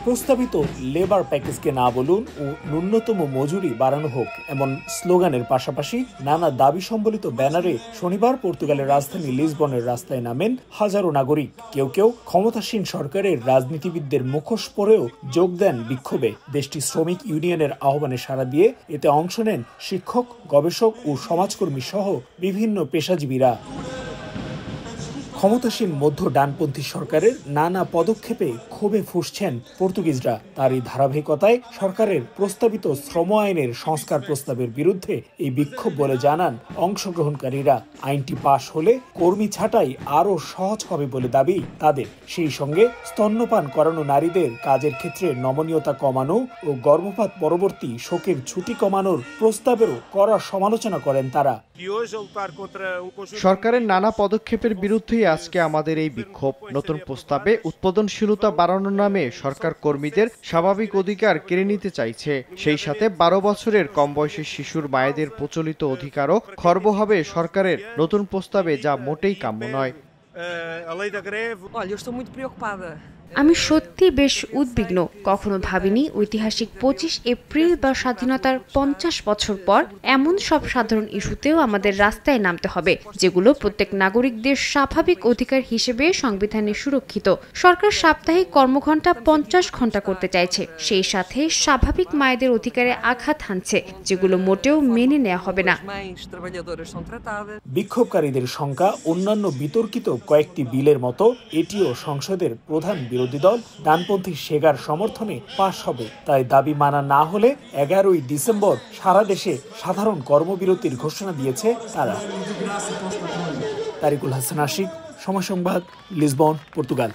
প্রস্তাবিত লেবার প্যাকেজকে না বলুন ও ন্যূনতম মজুরি বাড়ানো হোক এমন স্লোগানের পাশাপাশি নানা দাবি সম্বলিত ব্যানারে শনিবার পর্তুগালের রাজধানী লিসবনের রাস্তায় নামেন হাজারো নাগরিক। কেউ কেউ ক্ষমতাসীন সরকারের রাজনীতিবিদদের মুখোশ পরেও যোগ দেন বিক্ষোভে। দেশটির শ্রমিক ইউনিয়নের আহ্বানে সাড়া দিয়ে এতে অংশ নেন শিক্ষক, গবেষক ও সমাজকর্মী সহ বিভিন্ন পেশাজীবীরা। ক্ষমতাসীন মধ্য ডানপন্থী সরকারের নানা পদক্ষেপে ক্ষোভে ফুঁসছেন পর্তুগিজরা। তারই ধারাবাহিকতায় সরকারের প্রস্তাবিত শ্রম আইনের সংস্কার প্রস্তাবের বিরুদ্ধে এই বিক্ষোভ বলে জানান অংশগ্রহণকারীরা। আইনটি পাশ হলে কর্মী ছাঁটাই আরও সহজ হবে বলে দাবি তাদের। সেই সঙ্গে স্তন্যপান করানো নারীদের কাজের ক্ষেত্রে নমনীয়তা কমানো ও গর্ভপাত পরবর্তী শোকের ছুটি কমানোর প্রস্তাবেরও কড়া সমালোচনা করেন তারা। সরকারের নানা পদক্ষেপের বিরুদ্ধেই আজকে আমাদের এই বিক্ষোভ। নতুন প্রস্তাবে উৎপাদনশীলতা বাড়ানোর নামে সরকার কর্মীদের স্বাভাবিক অধিকার কেড়ে নিতে চাইছে। সেই সাথে 12 বছরের কম বয়সী শিশুর মায়েদের প্রচলিত অধিকারও খর্ব হবে সরকারের নতুন প্রস্তাবে, যা মোটেই কাম্য নয়। আমি সত্যি বেশ উদ্বিগ্ন। কখনো ভাবিনি ঐতিহাসিক 25 এপ্রিল বা স্বাধীনতার 50 বছর পর এমন সব সাধারণ ইস্যুতেও আমাদের রাস্তায় নামতে হবে, যেগুলো প্রত্যেক নাগরিকদের স্বাভাবিক অধিকার হিসেবে সংবিধানে সুরক্ষিত। সরকার সাপ্তাহিক কর্মঘণ্টা 50 ঘণ্টা করতে চাইছে, সেই সাথে স্বাভাবিক মায়েদের অধিকারে আঘাত হানছে, যেগুলো মোটেও মেনে নেওয়া হবে না। বিক্ষোভকারীদের সংখ্যা অন্যান্য বিতর্কিত কয়েকটি বিলের মতো এটিও সংসদের প্রধান বিরোধী দল ডানপন্থী সেগার সমর্থনে পাশ হবে। তাই দাবি মানা না হলে 11ই ডিসেম্বর সারা দেশে সাধারণ কর্মবিরতির ঘোষণা দিয়েছে তারা। তারিকুল হাসান আশিক, সময় সংবাদ, লিসবন, পর্তুগাল।